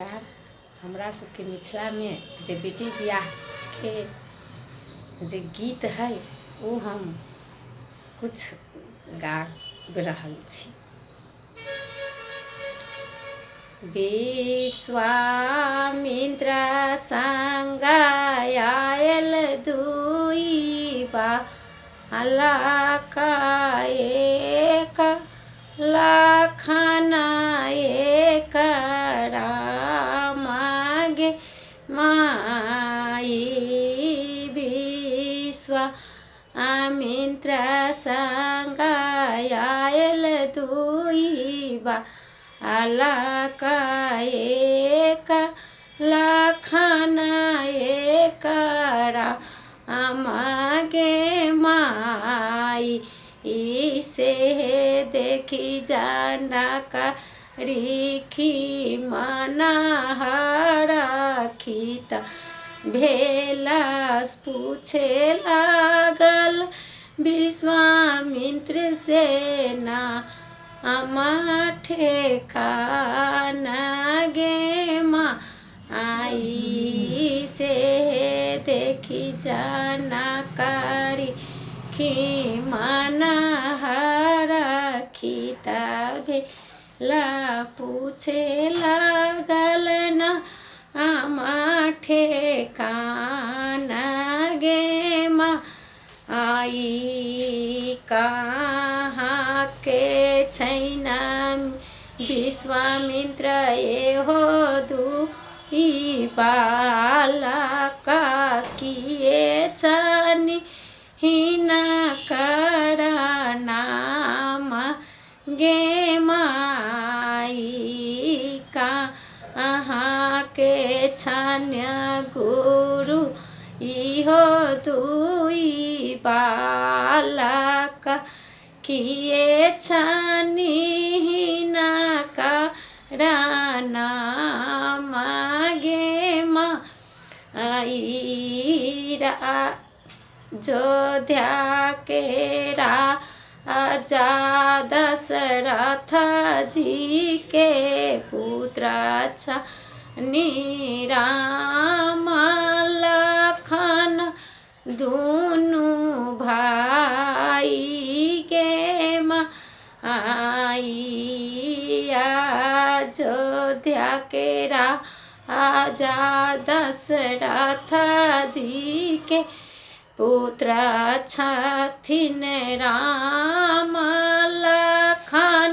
हमरा सबके मिथिला में जे बेटी बियाह के जे गीत है वो हम कुछ गा रहल छी। विश्वामित्र संग आयल दुई बालक एक लखन एक राम गे माई। विश्वामित्र संग आयल दुई बालक एक लखन एक राम गे माई। इसे देखी जानकारी मन हरखित भेला पूछे लागल विश्वामित्र से ना ठेकान गे माई। से देखी जानकारी मन हरखित भेला पूछे लागल ना ठेकान गे माई। कहाँ के छैना विश्वामित्र एहो दुई बालक किए छनि हिनकर नाम गे माई। कहाँ के छनि गुरु इहो दुई बालक किए छनि हिनकर नाम गे माई। अयोध्या के राजा दशरथ जी के पुत्र छनि राम लखन दुनु भाई गे माई। अयोध्या के राजा दशरथ जी के पुत्र छथिन राम लखन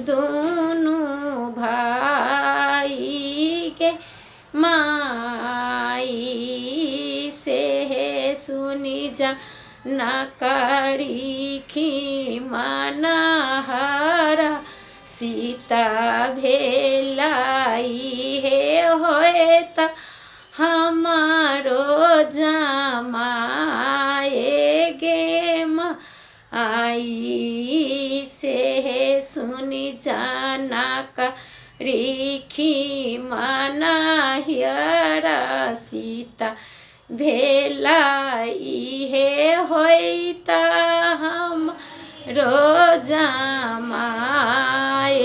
दुनु भाई गे माई। से सुनी जानकारी मन सीता भेलाई हे होए त हमारो जमाए गे माई। से सुनी जानकारी मन हियर सीता भेलाई हे होई त हमरो जमाए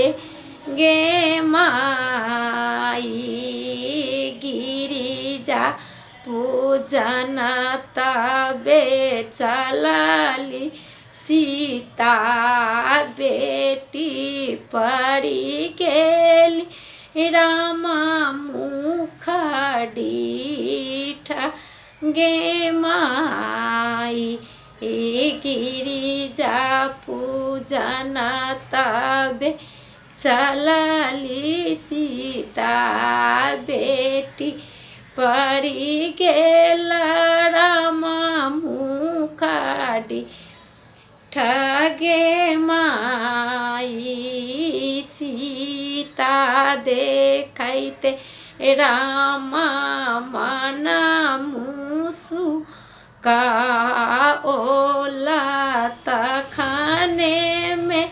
गे माई। गिरिजा पूजन तबे चलली सीता बेटी पड़ी गेली राम मुख डीठ गे माई। गिरिजा पूजन तबे चलली सीता बेटी पड़ी गेल राम मुख डीठ गे माई। सीता देखैते राम मन मुस्काओला तखने में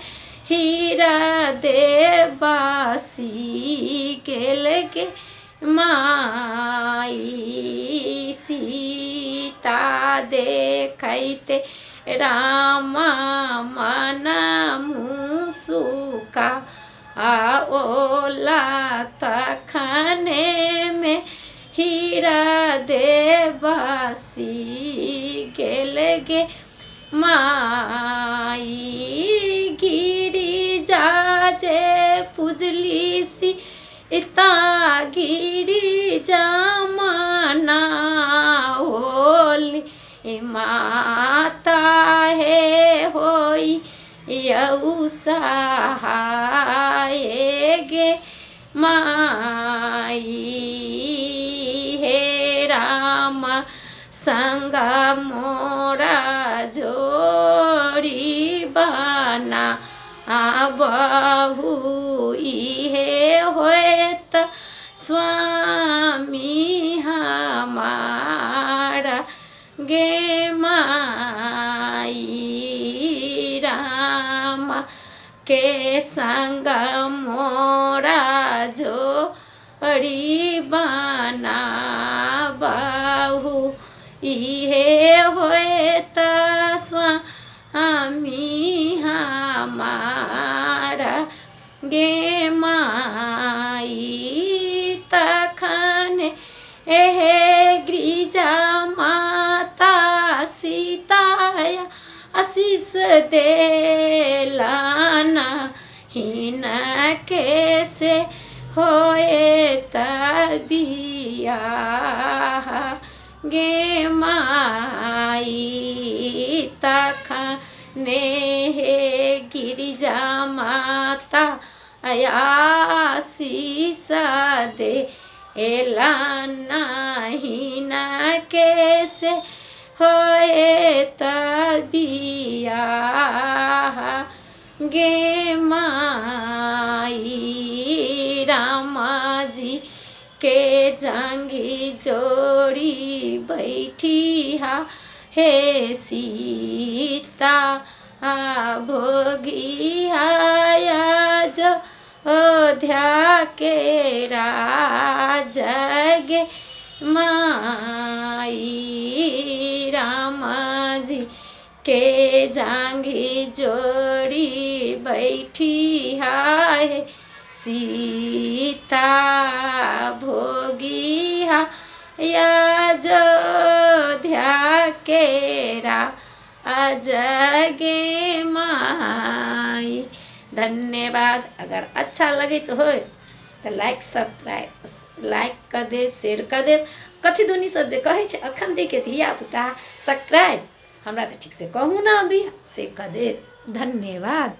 हृदय बासी गेल गे माई। सीता देखैते राम मन मुस्काओला ओला तखने में हीरा दे बासी गेल गे माई गिरी जा जे पुजली सी इता गिरी जा माना होली माता है होई यऊ सहाय गे माई हे राम संग मोरा जोड़ी बना बहु इहे होए त स्वामी हमारा गे माई राम के संग मोरा जोड़ी बना बहु इहे होए त स्वामी हमारा गे माई तखन एहे गिरिजा माता सीताया आशीष देलाना हिन कैसे होए तबिया गे माई तखने हे गिरिजा माता आशीष दे एलाना हिना कैसे होए तबिया गे माई राम जी के जांगी जोड़ी बैठी हे सीता भोगी आया जो अयोध्या के राज गे माई राम जी के जांगी जोड़ी बैठी है सीता भोगी या अयोध्या के राज गे माई। धन्यवाद। अगर अच्छा लगे तो हो तो लाइक सब्सक्राइब लाइक कर दे, शेयर कर दे। कथी दुनी सब जे कहे छे अखन देखे धिया पुता सब्सक्राइब हमरा तो ठीक से कहूँ ना अभी से कर दे। धन्यवाद।